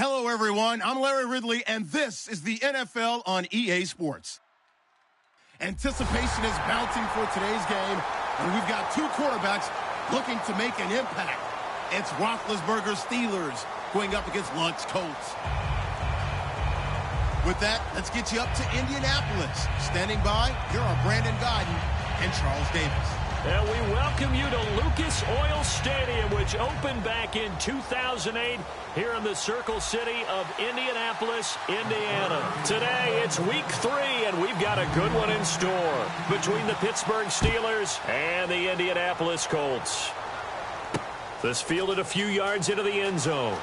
Hello, everyone. I'm Larry Ridley, and this is the NFL on EA Sports. Anticipation is mounting for today's game, and we've got two quarterbacks looking to make an impact. It's Roethlisberger's Steelers going up against Luck's Colts. With that, let's get you up to Indianapolis. Standing by, here are Brandon Guyton and Charles Davis. And we welcome you to Lucas Oil Stadium, which opened back in 2008 here in the Circle City of Indianapolis, Indiana. Today, it's week 3, and we've got a good one in store between the Pittsburgh Steelers and the Indianapolis Colts. This fielded a few yards into the end zone.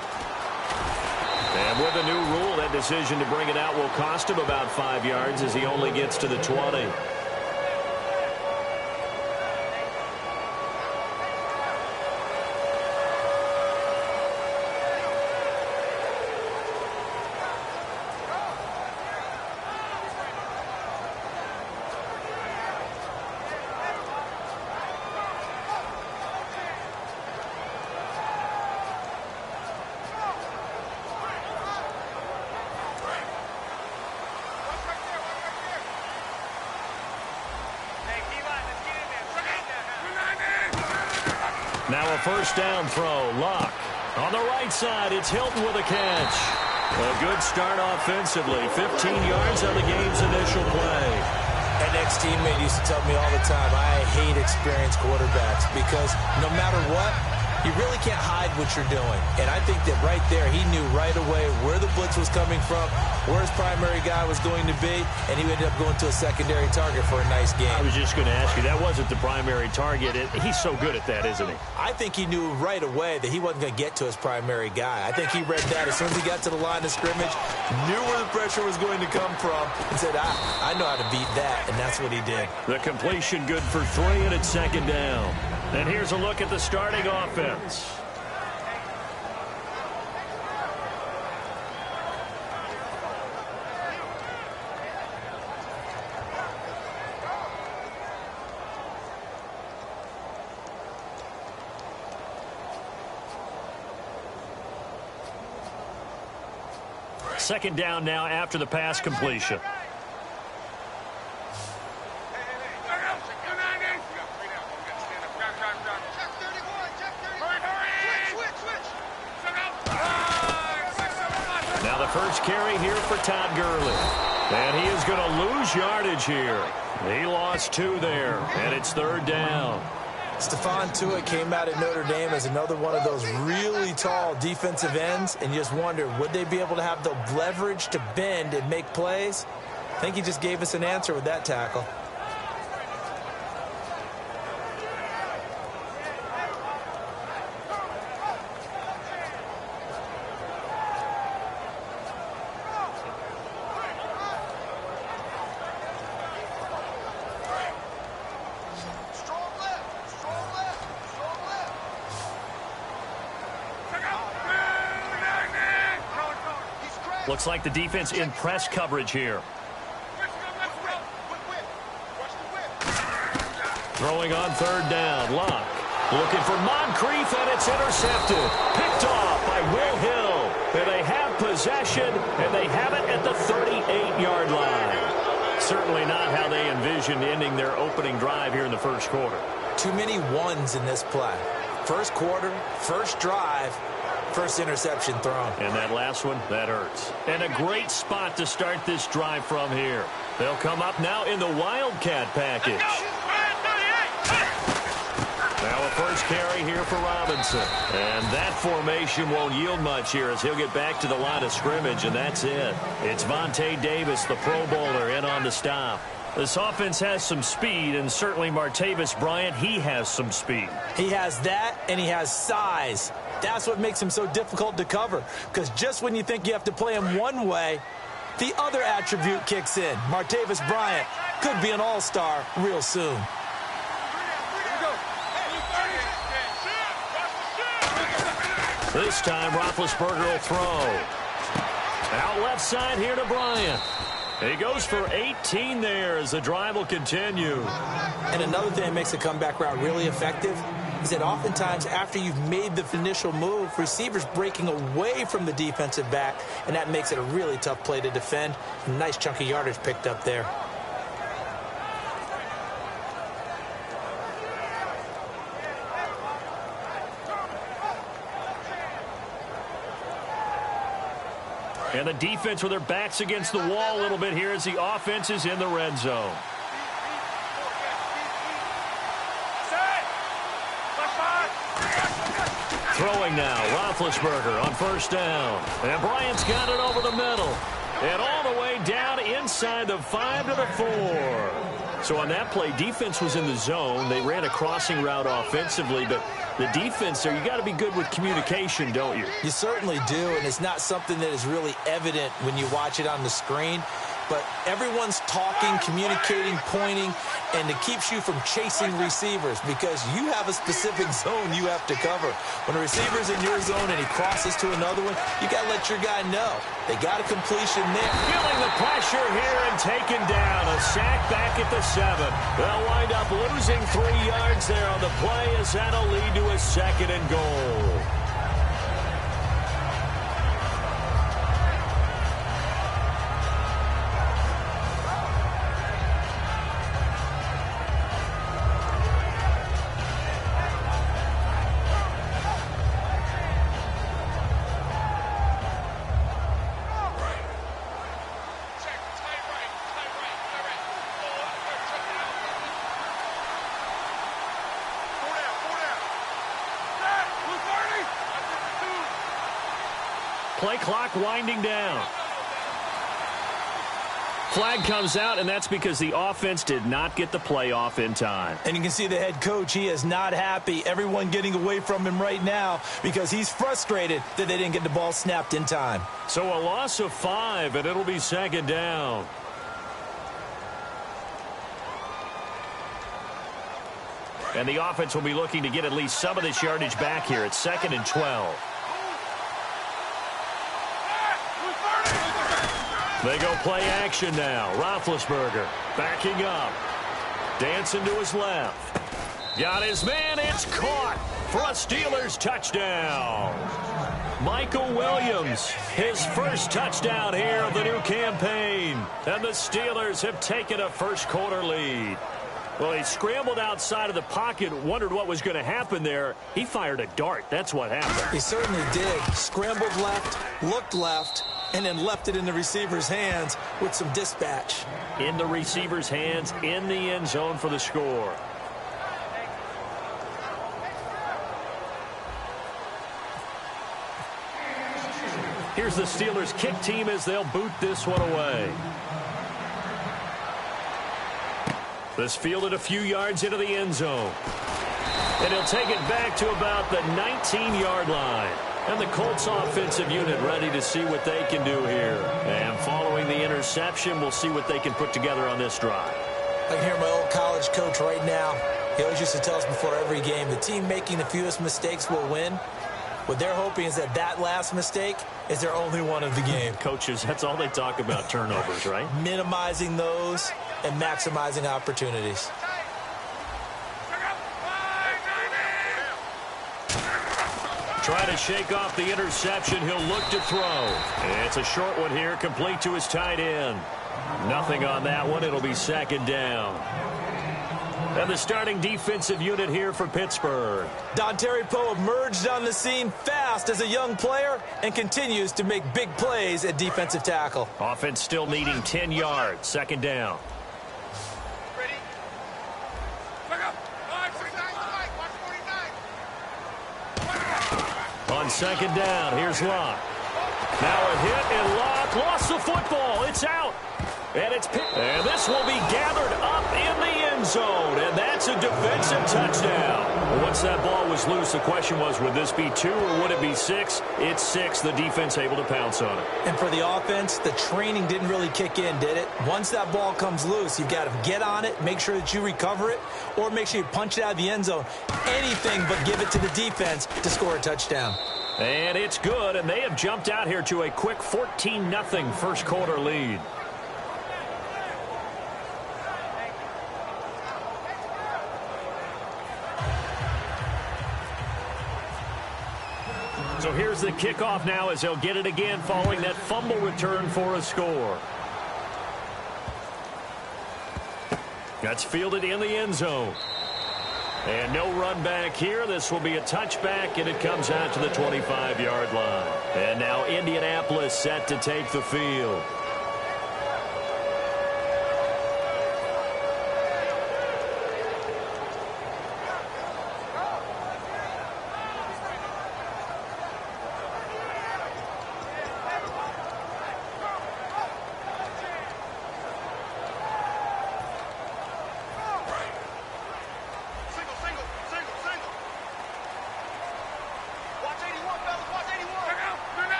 And with a new rule, that decision to bring it out will cost him about 5 yards as he only gets to the 20. Now a first down throw. Luck. On the right side, it's Hilton with a catch. A good start offensively. 15 yards on the game's initial play. An ex-teammate used to tell me all the time, I hate experienced quarterbacks because no matter what, you really can't hide what you're doing. And I think that right there, he knew right away where the blitz was coming from, where his primary guy was going to be, and he ended up going to a secondary target for a nice game. I was just going to ask you, that wasn't the primary target. He's so good at that, isn't he? I think he knew right away that he wasn't going to get to his primary guy. I think he read that as soon as he got to the line of scrimmage, knew where the pressure was going to come from, and said, I know how to beat that, and that's what he did. The completion good for 3, and it's second down. And here's a look at the starting offense. Second down now after the pass completion. Now the first carry here for Todd Gurley. And he is going to lose yardage here. He lost 2 there, and it's third down. Stephon Tuitt came out at Notre Dame as another one of those really tall defensive ends, and you just wonder, would they be able to have the leverage to bend and make plays? I think he just gave us an answer with that tackle. Looks like the defense in press coverage here. Throwing on third down. Luck looking for Moncrief, and it's intercepted. Picked off by Will Hill. And they have possession, and they have it at the 38-yard line. Certainly not how they envisioned ending their opening drive here in the first quarter. Too many ones in this play. First quarter, first drive, first interception thrown. And that last one, that hurts. And a great spot to start this drive from here. They'll come up now in the Wildcat package. Now a first carry here for Robinson. And that formation won't yield much here as he'll get back to the line of scrimmage, and that's it. It's Vontae Davis, the Pro Bowler, in on the stop. This offense has some speed, and certainly Martavis Bryant, he has some speed. He has that, and he has size. That's what makes him so difficult to cover, because just when you think you have to play him one way, the other attribute kicks in. Martavis Bryant could be an all-star real soon. This time, Roethlisberger will throw. Out left side here to Bryant. He goes for 18 there as the drive will continue. And another thing that makes a comeback route really effective, is that oftentimes after you've made the initial move, receivers breaking away from the defensive back, and that makes it a really tough play to defend. A nice chunk of yardage picked up there. And the defense with their backs against the wall a little bit here as the offense is in the red zone. Throwing now, Roethlisberger on first down. And Bryant's got it over the middle. And all the way down inside the 5 to the 4. So on that play, defense was in the zone. They ran a crossing route offensively, but the defense there, you got to be good with communication, don't you? You certainly do, and it's not something that is really evident when you watch it on the screen. But everyone's talking, communicating, pointing, and it keeps you from chasing receivers because you have a specific zone you have to cover. When a receiver's in your zone and he crosses to another one, you got to let your guy know. They got a completion there. Feeling the pressure here and taken down. A sack back at the 7. They'll wind up losing 3 yards there on the play as that'll lead to a 2nd and goal. Play clock winding down. Flag comes out, and that's because the offense did not get the play off in time. And you can see the head coach, he is not happy. Everyone getting away from him right now because he's frustrated that they didn't get the ball snapped in time. So a loss of 5, and it'll be 2nd down. And the offense will be looking to get at least some of this yardage back here. It's 2nd and 12. They go play action now. Roethlisberger backing up. Dancing to his left. Got his man. It's caught for a Steelers touchdown. Michael Williams, his first touchdown here of the new campaign. And the Steelers have taken a first-quarter lead. Well, he scrambled outside of the pocket, wondered what was going to happen there. He fired a dart. That's what happened. He certainly did. Scrambled left, looked left, and then left it in the receiver's hands with some dispatch. In the receiver's hands, in the end zone for the score. Here's the Steelers kick team as they'll boot this one away. This fielded a few yards into the end zone. And he'll take it back to about the 19-yard line. And the Colts offensive unit ready to see what they can do here. And following the interception, we'll see what they can put together on this drive. I can hear my old college coach right now. He always used to tell us before every game, the team making the fewest mistakes will win. What they're hoping is that that last mistake is their only one of the game. Coaches, that's all they talk about, turnovers, right? Minimizing those and maximizing opportunities. Try to shake off the interception. He'll look to throw. And it's a short one here, complete to his tight end. Nothing on that one. It'll be 2nd down. And the starting defensive unit here for Pittsburgh. Dontari Poe emerged on the scene fast as a young player and continues to make big plays at defensive tackle. Offense still needing 10 yards. 2nd down. On 2nd down, here's Locke. Now a hit, and Locke lost the football. It's out. And it's picked. And this will be gathered up in the end zone. And that's a defensive touchdown. Well, once that ball was loose, the question was, would this be 2 or would it be 6? It's 6. The defense able to pounce on it. And for the offense, the training didn't really kick in, did it? Once that ball comes loose, you've got to get on it, make sure that you recover it, or make sure you punch it out of the end zone. Anything but give it to the defense to score a touchdown. And it's good, and they have jumped out here to a quick 14-0 first-quarter lead. So here's the kickoff now as they'll get it again following that fumble return for a score. That's fielded in the end zone. And no run back here. This will be a touchback, and it comes out to the 25-yard line. And now Indianapolis set to take the field.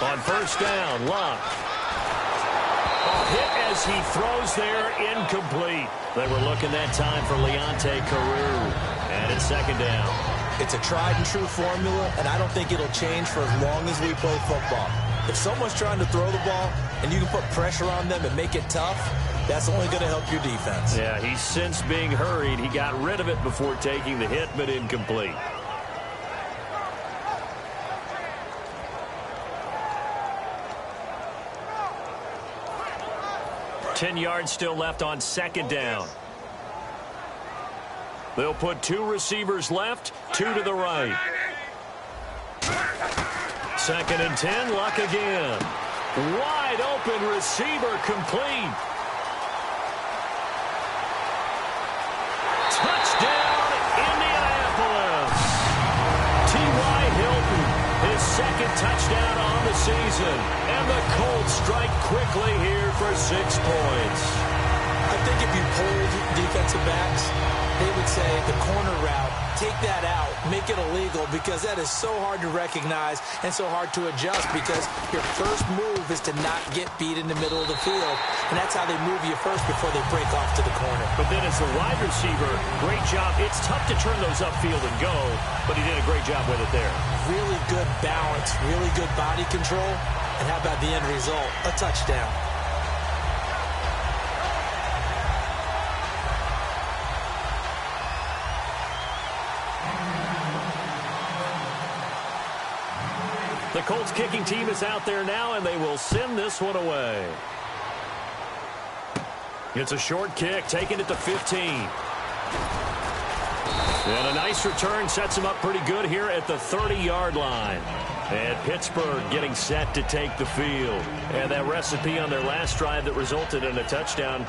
On first down, Locke. Hit as he throws there, incomplete. They were looking that time for Leonte Carew. And it's second down. It's a tried-and-true formula, and I don't think it'll change for as long as we play football. If someone's trying to throw the ball and you can put pressure on them and make it tough, that's only going to help your defense. Yeah, he's since being hurried. He got rid of it before taking the hit, but incomplete. 10 yards still left on second down. They'll put 2 receivers left, 2 to the right. Second and 10, Luck again. Wide open receiver complete. Touchdown, Indianapolis. T.Y. Hilton, his second touchdown on the season. And the Colts strike quickly here for 6 points. I think if you pulled defensive backs, they would say the corner route, take that out, make it illegal, because that is so hard to recognize and so hard to adjust, because your first move is to not get beat in the middle of the field, and that's how they move you first before they break off to the corner. But then as the wide receiver, great job. It's tough to turn those upfield and go, but he did a great job with it there. Really good balance, really good body control, and how about the end result? A touchdown. The Colts kicking team is out there now, and they will send this one away. It's a short kick, taking it to 15. And a nice return sets him up pretty good here at the 30-yard line. And Pittsburgh getting set to take the field. And that recipe on their last drive that resulted in a touchdown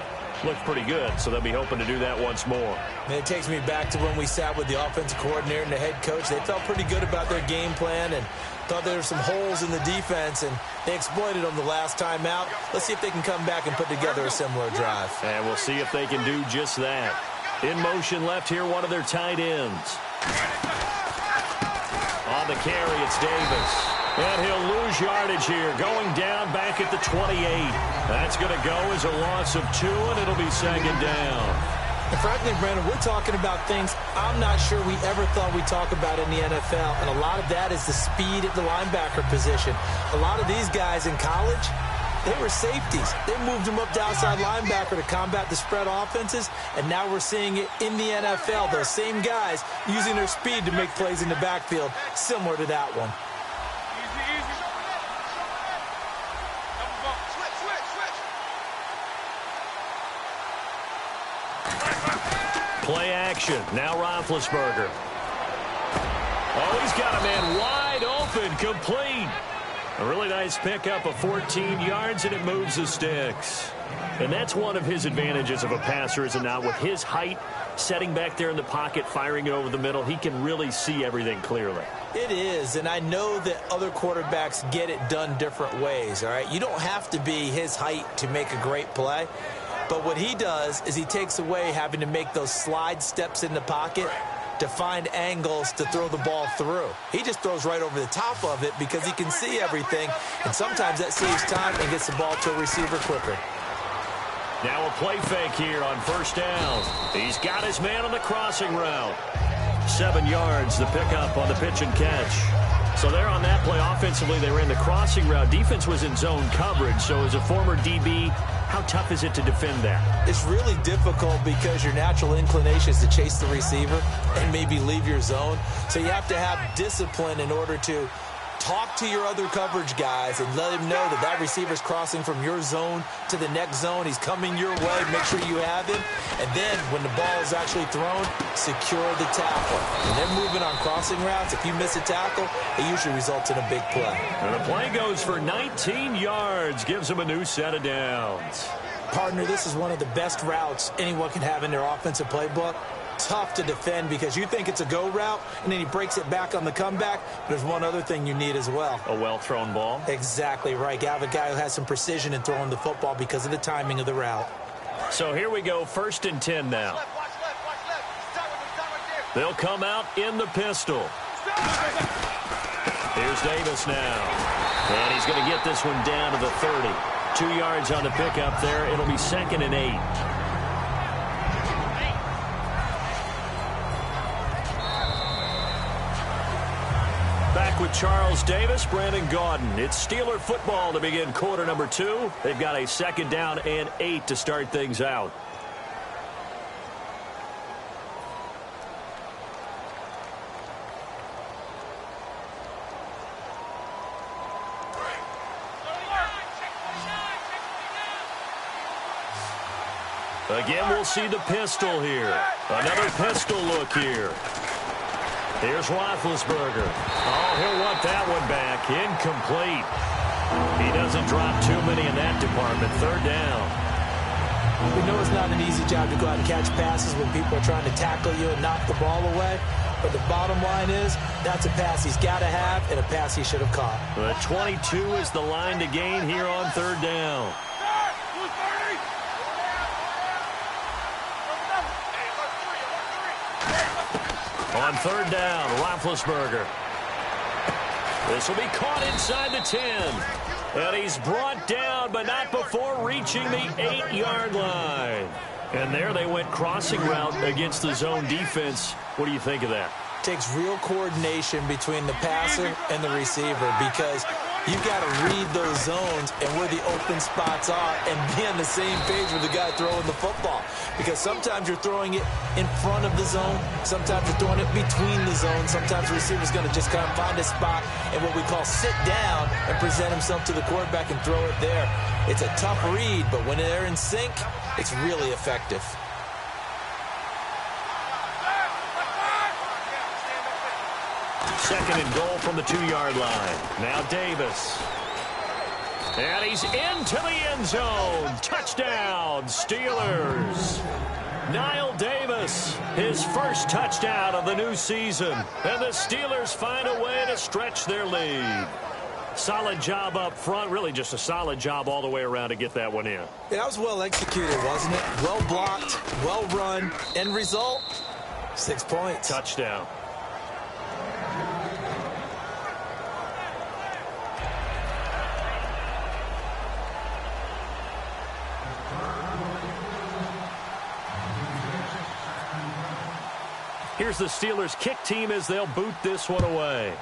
looked pretty good, so they'll be hoping to do that once more. And it takes me back to when we sat with the offensive coordinator and the head coach. They felt pretty good about their game plan and thought there were some holes in the defense, and they exploited them the last time out. Let's see if they can come back and put together a similar drive. And we'll see if they can do just that. In motion left here, one of their tight ends. On the carry, it's Davis. And he'll lose yardage here, going down back at the 28. That's going to go as a loss of 2, and it'll be second down. And frankly, Brandon, we're talking about things I'm not sure we ever thought we'd talk about in the NFL, and a lot of that is the speed at the linebacker position. A lot of these guys in college, they were safeties. They moved them up to outside linebacker to combat the spread offenses, and now we're seeing it in the NFL. Those same guys using their speed to make plays in the backfield, similar to that one. Play action. Now Roethlisberger. Oh, he's got a man wide open, complete. A really nice pickup of 14 yards, and it moves the sticks. And that's one of his advantages of a passer, is it not? With his height, setting back there in the pocket, firing it over the middle, he can really see everything clearly. It is, and I know that other quarterbacks get it done different ways, all right? You don't have to be his height to make a great play. But what he does is he takes away having to make those slide steps in the pocket to find angles to throw the ball through. He just throws right over the top of it because he can see everything, and sometimes that saves time and gets the ball to a receiver quicker. Now a play fake here on first down. He's got his man on the crossing route. 7 yards, the pickup on the pitch and catch. So there on that play, offensively, they ran the crossing route. Defense was in zone coverage. So as a former DB, how tough is it to defend that? It's really difficult because your natural inclination is to chase the receiver and maybe leave your zone. So you have to have discipline in order to talk to your other coverage guys and let him know that that receiver's crossing from your zone to the next zone. He's coming your way. Make sure you have him. And then when the ball is actually thrown, secure the tackle. When they're moving on crossing routes, if you miss a tackle, it usually results in a big play. And the play goes for 19 yards. Gives him a new set of downs. Partner, this is one of the best routes anyone can have in their offensive playbook. Tough to defend because you think it's a go route, and then he breaks it back on the comeback. There's one other thing you need as well. A well-thrown ball? Exactly right. You have a guy who has some precision in throwing the football because of the timing of the route. So here we go, 1st and 10 now. They'll come out in the pistol. Here's Davis now. And he's going to get this one down to the 30. 2 yards on the pickup there. It'll be 2nd and 8. Back with Charles Davis, Brandon Gaudin. It's Steeler football to begin quarter number 2. They've got a 2nd down and 8 to start things out. Again, we'll see the pistol here. Another pistol look here. Here's Roethlisberger. Oh, he'll want that one back. Incomplete. He doesn't drop too many in that department. 3rd down. We know it's not an easy job to go out and catch passes when people are trying to tackle you and knock the ball away. But the bottom line is, that's a pass he's got to have and a pass he should have caught. The 22 is the line to gain here on 3rd down. On 3rd down, Roethlisberger. This will be caught inside the 10. And he's brought down, but not before reaching the 8-yard line. And there they went crossing route against the zone defense. What do you think of that? Takes real coordination between the passer and the receiver because you've got to read those zones and where the open spots are and be on the same page with the guy throwing the football. Because sometimes you're throwing it in front of the zone. Sometimes you're throwing it between the zones. Sometimes the receiver's going to just kind of find a spot and what we call sit down and present himself to the quarterback and throw it there. It's a tough read, but when they're in sync, it's really effective. Second and goal from the 2-yard line. Now Davis. And he's into the end zone. Touchdown, Steelers. Niall Davis, his first touchdown of the new season. And the Steelers find a way to stretch their lead. Solid job up front. Really just a solid job all the way around to get that one in. Yeah, that was well executed, wasn't it? Well blocked, well run. End result, 6 points. Touchdown. Here's the Steelers kick team as they'll boot this one away.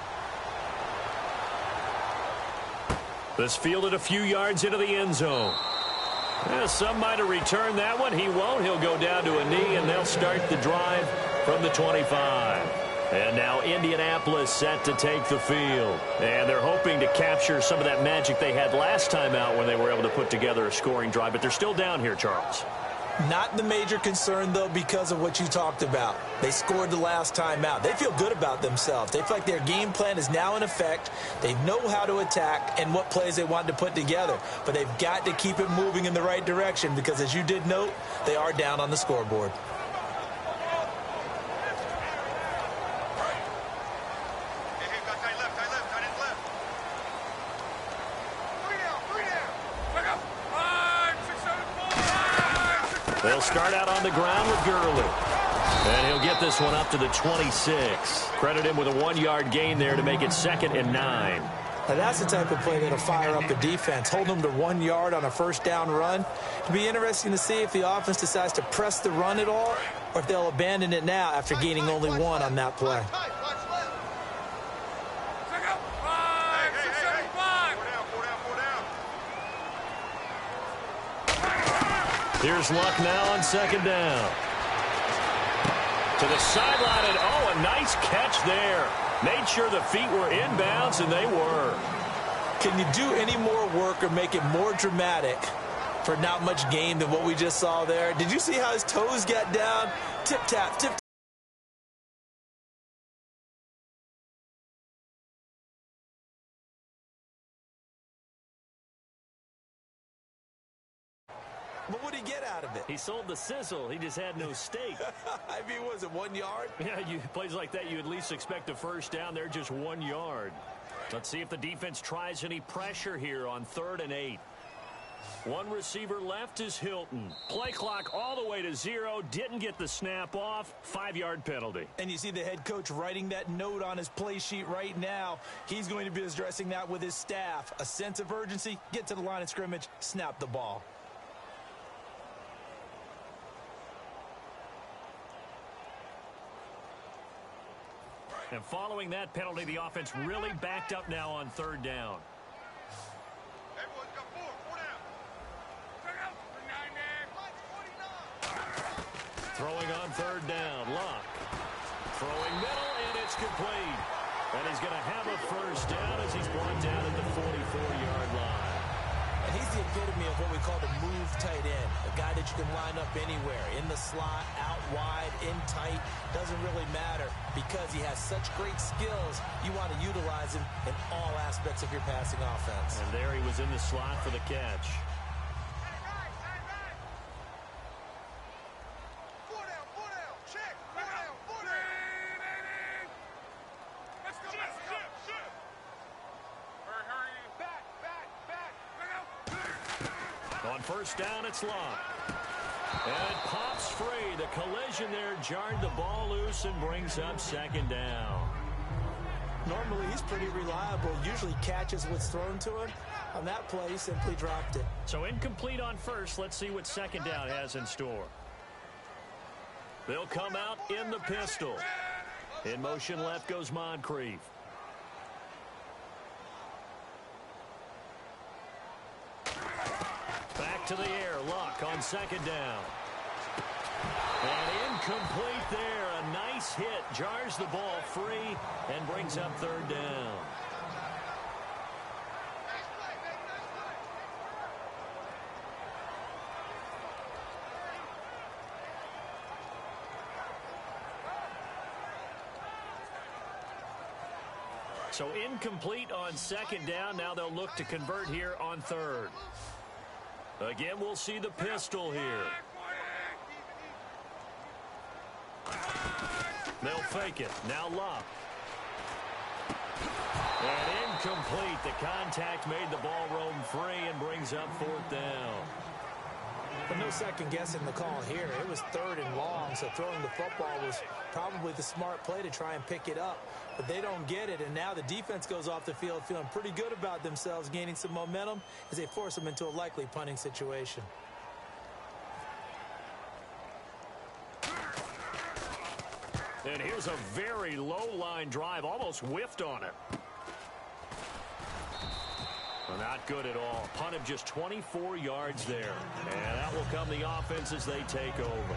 This fielded a few yards into the end zone. Some might have returned that one. He won't. He'll go down to a knee, and they'll start the drive from the 25. And now Indianapolis set to take the field. And they're hoping to capture some of that magic they had last time out when they were able to put together a scoring drive. But they're still down here, Charles. Not the major concern, though, because of what you talked about. They scored the last time out. They feel good about themselves. They feel like their game plan is now in effect. They know how to attack and what plays they want to put together. But they've got to keep it moving in the right direction because, as you did note, they are down on the scoreboard. They'll start out on the ground with Gurley. And he'll get this one up to the 26. Credit him with a 1-yard gain there to make it 2nd and 9. Now that's the type of play that'll fire up the defense. Hold them to 1 yard on a 1st down run. It'll be interesting to see if the offense decides to press the run at all or if they'll abandon it now after gaining only one on that play. Here's Luck now on second down. To the sideline, and oh, a nice catch there. Made sure the feet were inbounds, and they were. Can you do any more work or make it more dramatic for not much gain than what we just saw there? Did you see how his toes got down? Tip-tap, tip-tap. But what did he get out of it? He sold the sizzle. He just had no steak. I mean, was it 1 yard? Yeah, plays like that, you at least expect a first down. They're just 1 yard. Let's see if the defense tries any pressure here on 3rd and 8. One receiver left is Hilton. Play clock all the way to 0. Didn't get the snap off. 5-yard penalty. And you see the head coach writing that note on his play sheet right now. He's going to be addressing that with his staff. A sense of urgency, get to the line of scrimmage, snap the ball. And following that penalty, the offense really backed up now on 3rd down. Throwing on 3rd down, Luck. Throwing middle, and it's complete. And he's going to have a first down as he's brought down at the 44-yard line. And he's the epitome of what we call the move tight end, a guy that you can line up anywhere, in the slot, out wide, in tight, doesn't really matter because he has such great skills. You want to utilize him in all aspects of your passing offense. And there he was in the slot for the catch. On first down, it's Luck. And it pops free. The collision there jarred the ball loose and brings up 2nd down. Normally, he's pretty reliable. Usually catches what's thrown to him. On that play, he simply dropped it. So incomplete on first. Let's see what 2nd down has in store. They'll come out in the pistol. In motion left goes Moncrief. Back to the air. Luck on 2nd down. And incomplete there. A nice hit. Jars the ball free and brings up 3rd down. So incomplete on 2nd down. Now they'll look to convert here on 3rd. Again, we'll see the pistol here. They'll fake it. Now Luck. And incomplete. The contact made the ball roam free and brings up 4th down. But no second guessing the call here. It was 3rd and long, so throwing the football was probably the smart play to try and pick it up. But they don't get it, and now the defense goes off the field feeling pretty good about themselves, gaining some momentum as they force them into a likely punting situation. And here's a very low-line drive, almost whiffed on it. Well, not good at all. Punt of just 24 yards there. And that will come the offense as they take over.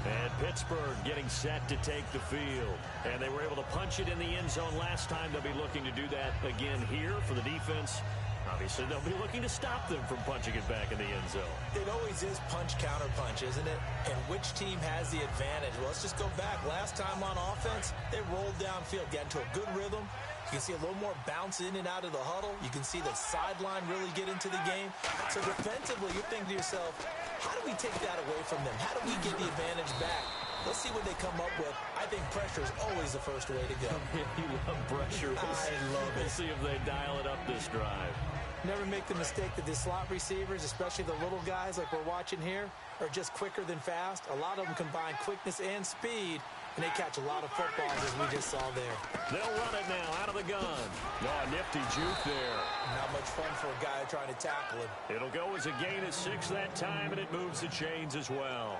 And Pittsburgh getting set to take the field. And they were able to punch it in the end zone last time. They'll be looking to do that again here for the defense. Obviously, they'll be looking to stop them from punching it back in the end zone. It always is punch-counter-punch, isn't it? And which team has the advantage? Well, let's just go back. Last time on offense, they rolled downfield, got into a good rhythm. You can see a little more bounce in and out of the huddle. You can see the sideline really get into the game. So defensively, you're thinking to yourself, how do we take that away from them? How do we get the advantage back? Let's see what they come up with. I think pressure is always the first way to go. You love pressure. I love it. We'll see if they dial it up this drive. Never make the mistake that the slot receivers, especially the little guys like we're watching here, are just quicker than fast. A lot of them combine quickness and speed, and they catch a lot of footballs as we just saw there. They'll run it now out of the gun. No, a nifty juke there. Not much fun for a guy trying to tackle him. It'll go as a gain of 6 that time, and it moves the chains as well.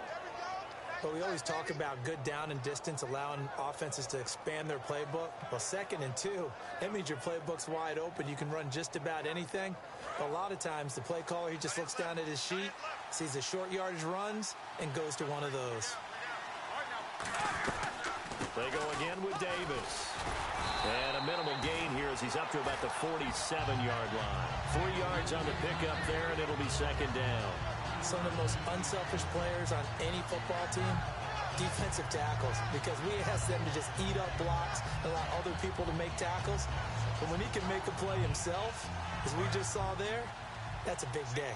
But we always talk about good down and distance, allowing offenses to expand their playbook. Well, 2nd and 2, that means your playbook's wide open. You can run just about anything. But a lot of times, the play caller, he just looks down at his sheet, sees the short yardage runs, and goes to one of those. They go again with Davis. And a minimal gain here as he's up to about the 47-yard line. 3 yards on the pickup there, and it'll be 2nd down. Some of the most unselfish players on any football team, defensive tackles, because we ask them to just eat up blocks and allow other people to make tackles. But when he can make a play himself, as we just saw there, that's a big day.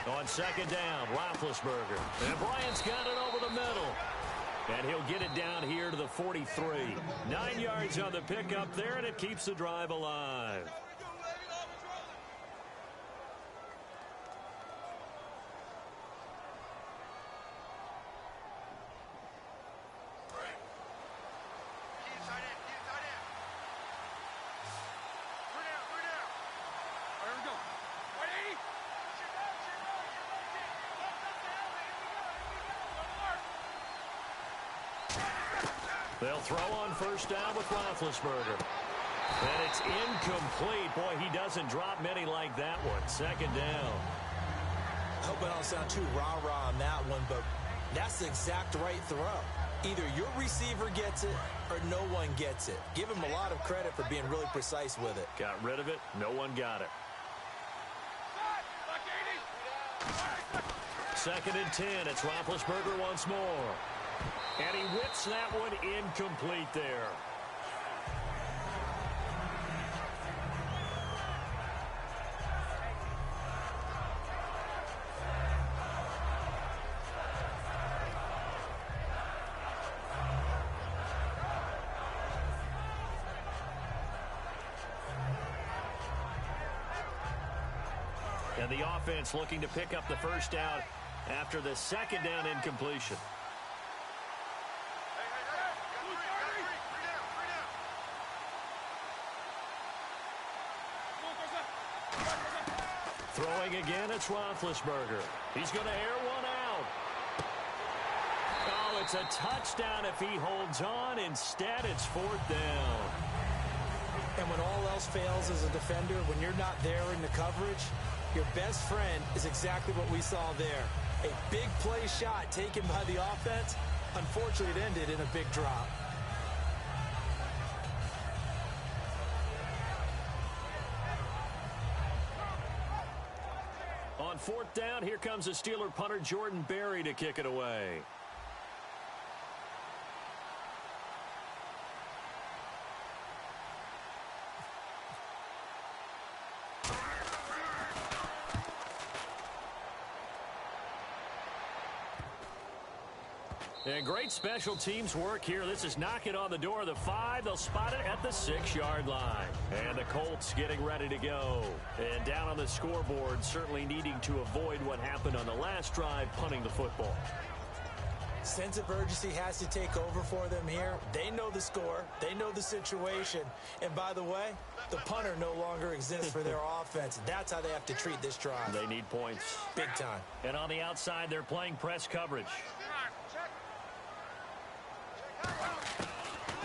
On 2nd down, Roethlisberger. And Bryant's got it over the middle. And he'll get it down here to the 43. 9 yards on the pickup there, and it keeps the drive alive. They'll throw on 1st down with Roethlisberger. And it's incomplete. Boy, he doesn't drop many like that one. 2nd down. I hope I don't sound too rah-rah on that one, but that's the exact right throw. Either your receiver gets it or no one gets it. Give him a lot of credit for being really precise with it. Got rid of it. No one got it. 2nd and 10. It's Roethlisberger once more. And he whips that one incomplete there. And the offense looking to pick up the 1st down after the 2nd down incompletion. Throwing again, it's Roethlisberger. He's going to air one out. Oh, it's a touchdown if he holds on. Instead, it's 4th down. And when all else fails as a defender, when you're not there in the coverage, your best friend is exactly what we saw there. A big play shot taken by the offense. Unfortunately, it ended in a big drop. On 4th down, here comes the Steeler punter Jordan Berry to kick it away. And great special teams work here. This is knocking on the door of the 5. They'll spot it at the 6-yard line. And the Colts getting ready to go. And down on the scoreboard, certainly needing to avoid what happened on the last drive, punting the football. Sense of urgency has to take over for them here. They know the score. They know the situation. And by the way, the punter no longer exists for their offense. That's how they have to treat this drive. They need points. Big time. And on the outside, they're playing press coverage.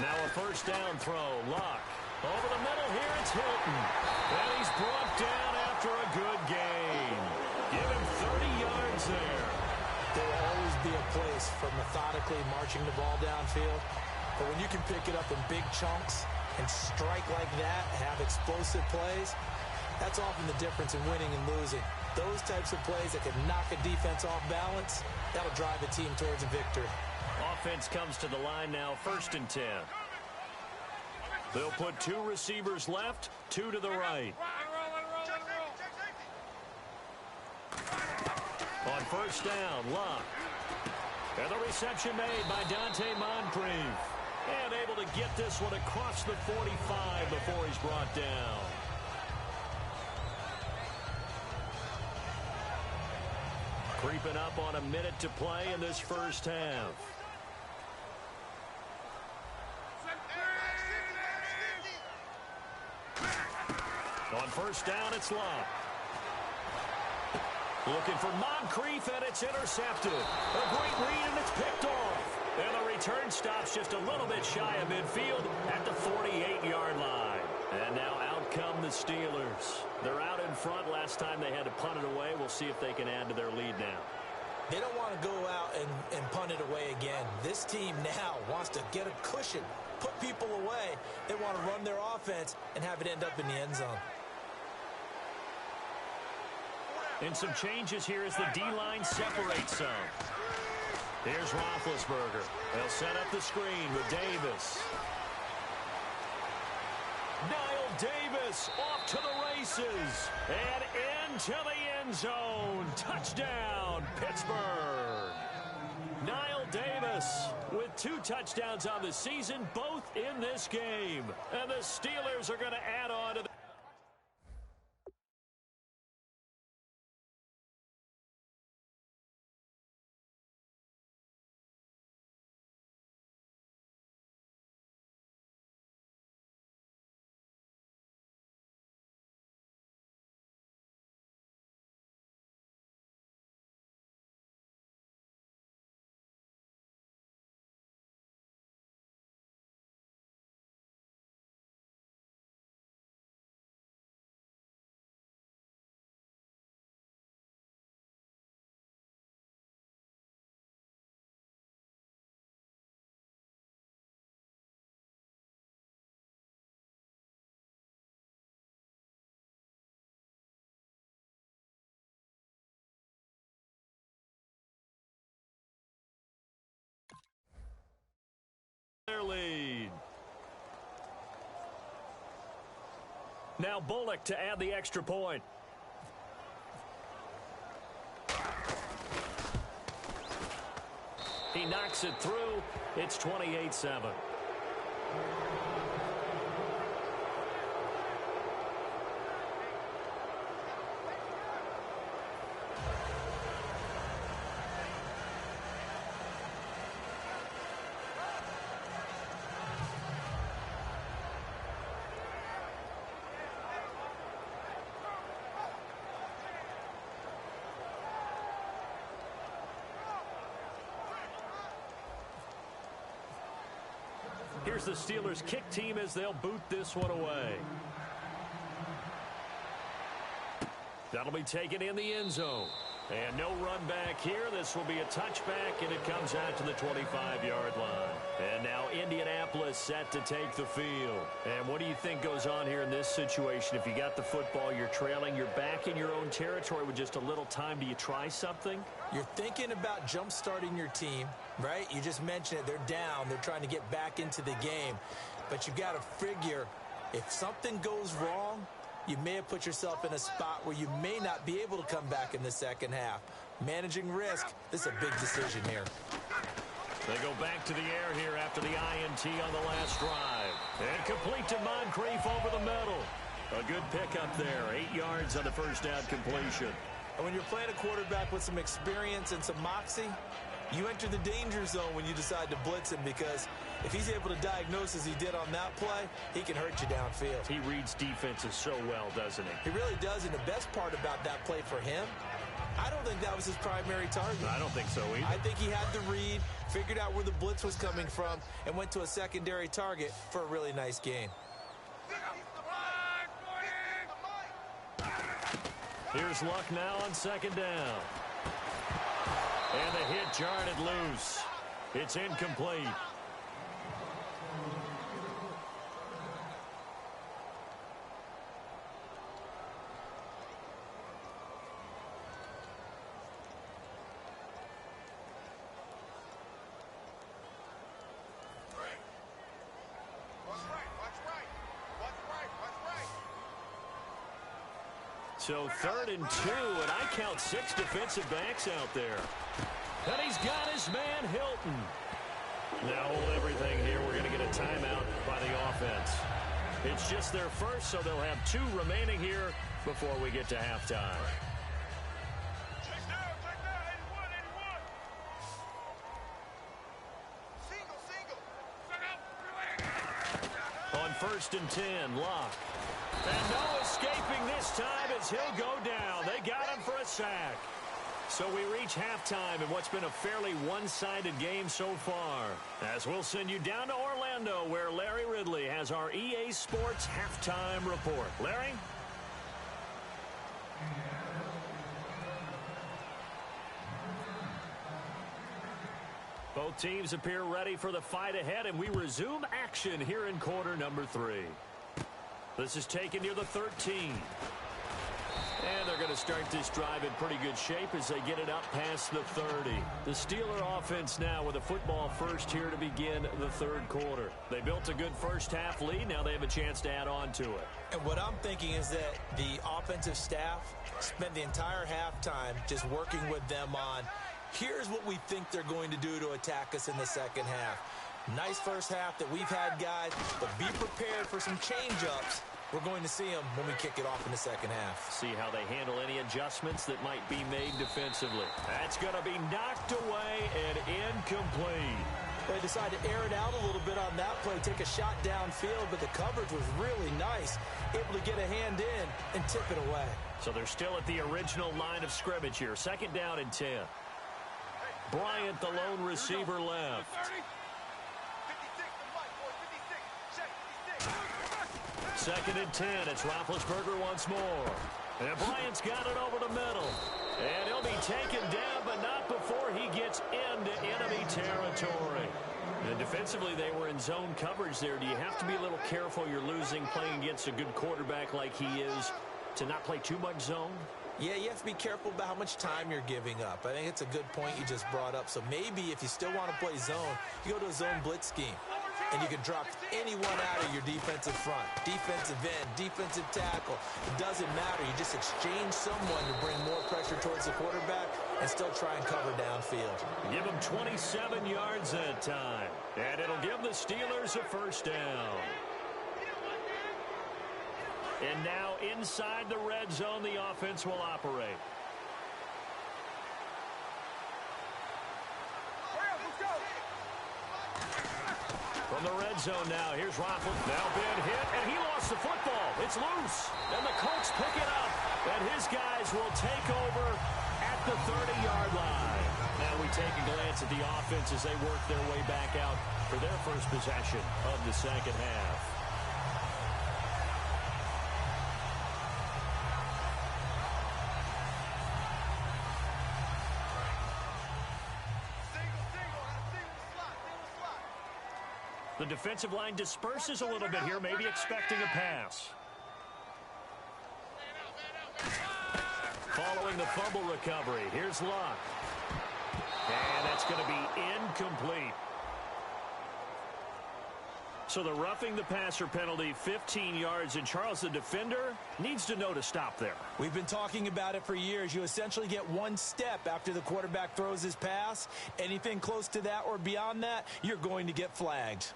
Now a 1st down throw. Luck. Over the middle here, it's Hilton. And he's brought down after a good gain. Give him 30 yards there. There will always be a place for methodically marching the ball downfield. But when you can pick it up in big chunks and strike like that, have explosive plays, that's often the difference in winning and losing. Those types of plays that can knock a defense off balance, that'll drive a team towards a victory. Offense comes to the line now, 1st and 10. They'll put 2 receivers left, 2 to the right. On 1st down, Luck. And the reception made by Dante Moncrief. And able to get this one across the 45 before he's brought down. Creeping up on a minute to play in this 1st half. On first down, it's Love. Looking for Moncrief, and it's intercepted. A great read, and it's picked off. And the return stops just a little bit shy of midfield at the 48-yard line. And now out come the Steelers. They're out in front. Last time they had to punt it away. We'll see if they can add to their lead now. They don't want to go out and punt it away again. This team now wants to get a cushion, put people away. They want to run their offense and have it end up in the end zone. And some changes here as the D-line separates some. Here's Roethlisberger. They'll set up the screen with Davis. Niall Davis off to the races. And into the end zone. Touchdown, Pittsburgh. Niall Davis with 2 touchdowns on the season, both in this game. And the Steelers are going to add on to the their lead. Now Bullock to add the extra point. He knocks it through. It's 28-7. Here's the Steelers kick team as they'll boot this one away. That'll be taken in the end zone. And no run back here. This will be a touchback, and it comes out to the 25-yard line. And now Indianapolis set to take the field. And what do you think goes on here in this situation? If you got the football, you're trailing, you're back in your own territory with just a little time. Do you try something? You're thinking about jump-starting your team, right? You just mentioned it. They're down. They're trying to get back into the game. But you've got to figure if something goes wrong, you may have put yourself in a spot where you may not be able to come back in the second half. Managing risk, this is a big decision here. They go back to the air here after the INT on the last drive. And complete to Moncrief over the middle. A good pickup there. 8 yards on the first down completion. And when you're playing a quarterback with some experience and some moxie, you enter the danger zone when you decide to blitz him, because if he's able to diagnose as he did on that play, he can hurt you downfield. He reads defenses so well, doesn't he? He really does, and the best part about that play for him, I don't think that was his primary target. I don't think so either. I think he had the read, figured out where the blitz was coming from, and went to a secondary target for a really nice gain. Here's Luck now on second down. And the hit jarred it loose. It's incomplete. So 3rd and 2, and I count 6 defensive backs out there. And he's got his man, Hilton. Now hold everything here. We're going to get a timeout by the offense. It's just their first, so they'll have 2 remaining here before we get to halftime. Check down, 81. Single. On 1st and 10, Locke. And no escaping this time as he'll go down. They got him for a sack. So we reach halftime in what's been a fairly one-sided game so far. As we'll send you down to Orlando, where Larry Ridley has our EA Sports halftime report. Larry? Both teams appear ready for the fight ahead, and we resume action here in quarter number 3. This is taken near the 13. And they're going to start this drive in pretty good shape as they get it up past the 30. The Steeler offense now with a football first here to begin the third quarter. They built a good first-half lead. Now they have a chance to add on to it. And what I'm thinking is that the offensive staff spent the entire halftime just working with them on, here's what we think they're going to do to attack us in the second half. Nice first half that we've had, guys, but be prepared for some change-ups. We're going to see them when we kick it off in the second half. See how they handle any adjustments that might be made defensively. That's going to be knocked away and incomplete. They decided to air it out a little bit on that play, take a shot downfield, but the coverage was really nice. Able to get a hand in and tip it away. So they're still at the original line of scrimmage here. Second down and 10. Bryant, the lone receiver, left. 56, the light, boy, 56. Check, 56. Second and 10. It's Roethlisberger once more. And Bryant's got it over the middle. And he'll be taken down, but not before he gets into enemy territory. And defensively, they were in zone coverage there. Do you have to be a little careful? You're losing playing against a good quarterback like he is to not play too much zone? Yeah, you have to be careful about how much time you're giving up. I think it's a good point you just brought up. So maybe if you still want to play zone, you go to a zone blitz scheme. And you can drop anyone out of your defensive front. Defensive end, defensive tackle. It doesn't matter. You just exchange someone to bring more pressure towards the quarterback and still try and cover downfield. Give them 27 yards that time. And it'll give the Steelers a first down. And now inside the red zone, the offense will operate. From the red zone now, here's Roethlisberger. Now been hit, and he lost the football. It's loose, and the Colts pick it up, and his guys will take over at the 30-yard line. Now we take a glance at the offense as they work their way back out for their first possession of the second half. The defensive line disperses a little bit here, maybe expecting a pass. Following the fumble recovery, here's Luck. And that's going to be incomplete. So the roughing the passer penalty, 15 yards, and Charles, the defender, needs to know to stop there. We've been talking about it for years. You essentially get one step after the quarterback throws his pass. Anything close to that or beyond that, you're going to get flagged.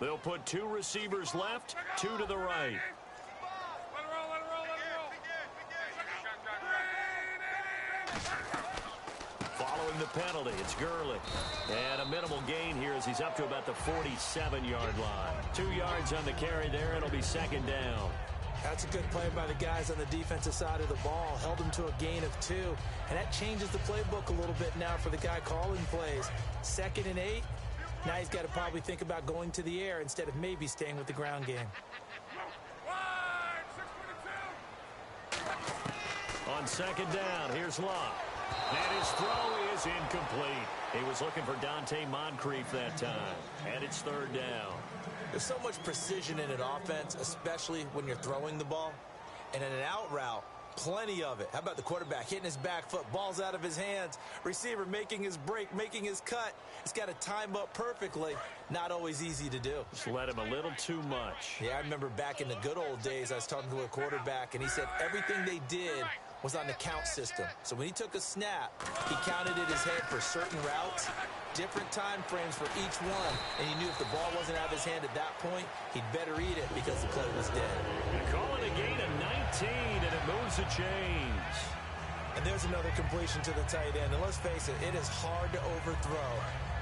They'll put two receivers left, two to the right. Let it roll, let it roll, let it roll. Following the penalty, it's Gurley. And a minimal gain here as he's up to about the 47-yard line. 2 yards on the carry there. It'll be second down. That's a good play by the guys on the defensive side of the ball. Held them to a gain of 2. And that changes the playbook a little bit now for the guy calling plays. 2nd and 8. Now he's got to probably think about going to the air instead of maybe staying with the ground game. On second down, here's Luck. And his throw is incomplete. He was looking for Dante Moncrief that time. And it's third down. There's so much precision in an offense, especially when you're throwing the ball. And in an out route, plenty of it. How about the quarterback hitting his back foot, ball's out of his hands, receiver making his break, making his cut. He's got to time up perfectly. Not always easy to do. Just let him a little too much. Yeah, I remember back in the good old days, I was talking to a quarterback, and he said everything they did was on the count system. So when he took a snap, he counted in his head for certain routes, different time frames for each one, and he knew if the ball wasn't out of his hand at that point, he'd better eat it because the play was dead. Call it a gain of 19, and it moves the chains. And there's another completion to the tight end. And let's face it, it is hard to overthrow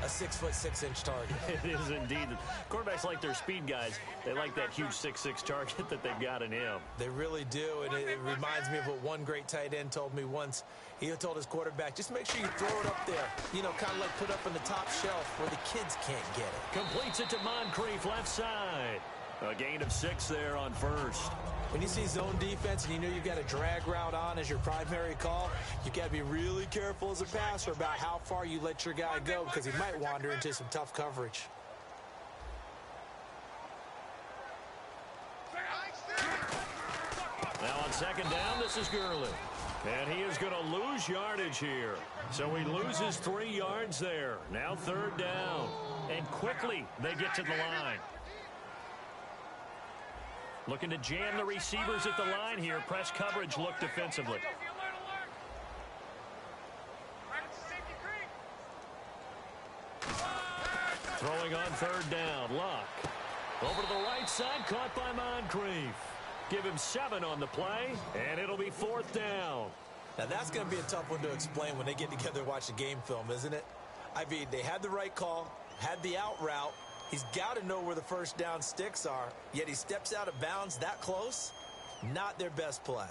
a 6'6" target. It is indeed. Quarterbacks like their speed guys. They like that huge 6'6" target that they've got in him. They really do, and it reminds me of what one great tight end told me once. He told his quarterback, just make sure you throw it up there. You know, kind of like put up on the top shelf where the kids can't get it. Completes it to Moncrief, left side. A gain of 6 there on first. When you see zone defense and you know you've got a drag route on as your primary call, you've got to be really careful as a passer about how far you let your guy go because he might wander into some tough coverage. Now on second down, this is Gurley. And he is going to lose yardage here. So he loses 3 yards there. Now third down. And quickly they get to the line. Looking to jam the receivers at the line here. Press coverage look defensively. Throwing on third down. Luck. Over to the right side. Caught by Moncrief. Give him 7 on the play. And it'll be fourth down. Now that's going to be a tough one to explain when they get together and watch the game film, isn't it? I mean, they had the right call. Had the out route. He's got to know where the first down sticks are, yet he steps out of bounds that close. Not their best play.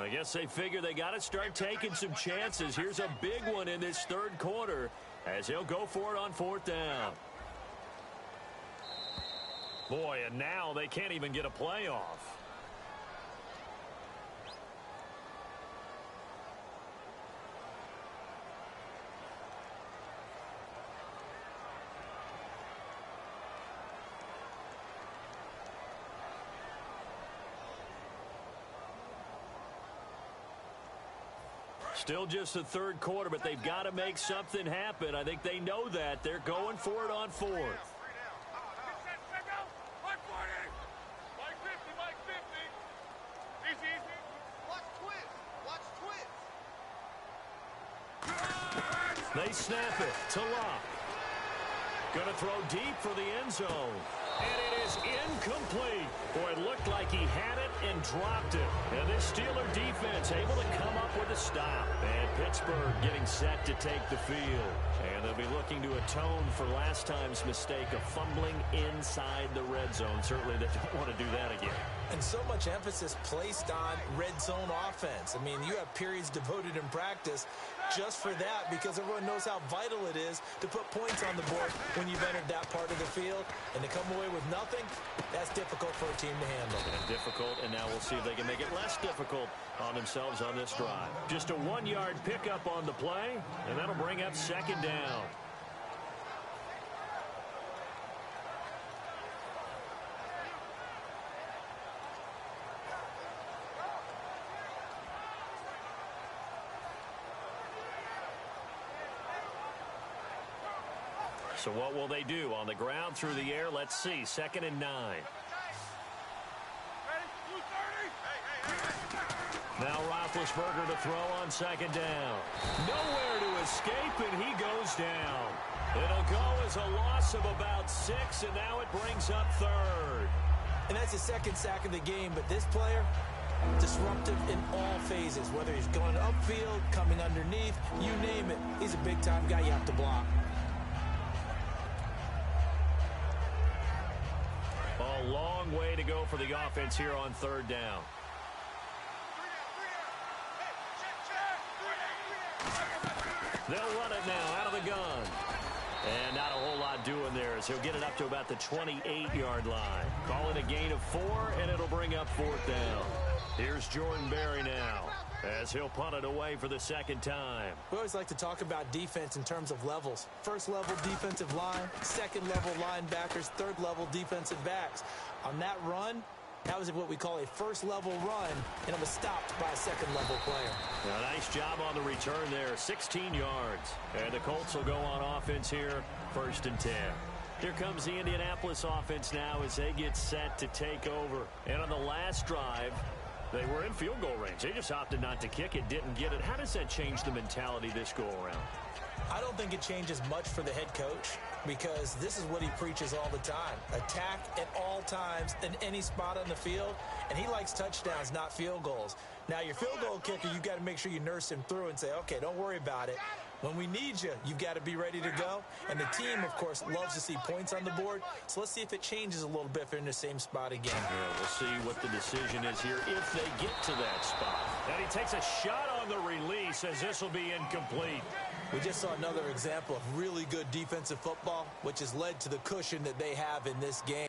I guess they figure they got to start taking some chances. Here's a big one in this third quarter as he'll go for it on fourth down. Boy, and now they can't even get a play off. Still just the third quarter, but they've got to make something happen. I think they know that. They're going for it on fourth. They snap it to Luck. Going to throw deep for the end zone. And it is incomplete. Boy, it looked like he had it and dropped it. And this Steeler defense able to come up with a stop. And Pittsburgh getting set to take the field. And they'll be looking to atone for last time's mistake of fumbling inside the red zone. Certainly they don't want to do that again. And so much emphasis placed on red zone offense. I mean, you have periods devoted in practice just for that because everyone knows how vital it is to put points on the board when you've entered that part of the field. And to come away with nothing, that's difficult for a team to handle. And difficult, and now we'll see if they can make it less difficult on themselves on this drive. Just a 1-yard pickup on the play, and that'll bring up second down. So what will they do? On the ground, through the air, let's see. 2nd and 9. Now Roethlisberger to throw on second down. Nowhere to escape, and he goes down. It'll go as a loss of about 6, and now it brings up third. And that's the second sack of the game, but this player, disruptive in all phases, whether he's going upfield, coming underneath, you name it. He's a big-time guy you have to block. A long way to go for the offense here on third down. They'll run it now out of the gun. And not a whole lot doing there as he'll get it up to about the 28-yard line. Call it a gain of 4, and it'll bring up 4th down. Here's Jordan Berry now as he'll punt it away for the second time. We always like to talk about defense in terms of levels. First level defensive line, second level linebackers, third level defensive backs. On that run, that was what we call a first level run, and it was stopped by a second level player. A nice job on the return there, 16 yards. And the Colts will go on offense here, 1st and 10. Here comes the Indianapolis offense now as they get set to take over. And on the last drive, they were in field goal range. They just opted not to kick it, didn't get it. How does that change the mentality this go around? I don't think it changes much for the head coach because this is what he preaches all the time. Attack at all times in any spot on the field, and he likes touchdowns, not field goals. Now, your field goal kicker, you've got to make sure you nurse him through and say, okay, don't worry about it. When we need you, you've got to be ready to go. And the team, of course, loves to see points on the board. So let's see if it changes a little bit if they're in the same spot again. Yeah, we'll see what the decision is here if they get to that spot. And he takes a shot on the release as this will be incomplete. We just saw another example of really good defensive football, which has led to the cushion that they have in this game.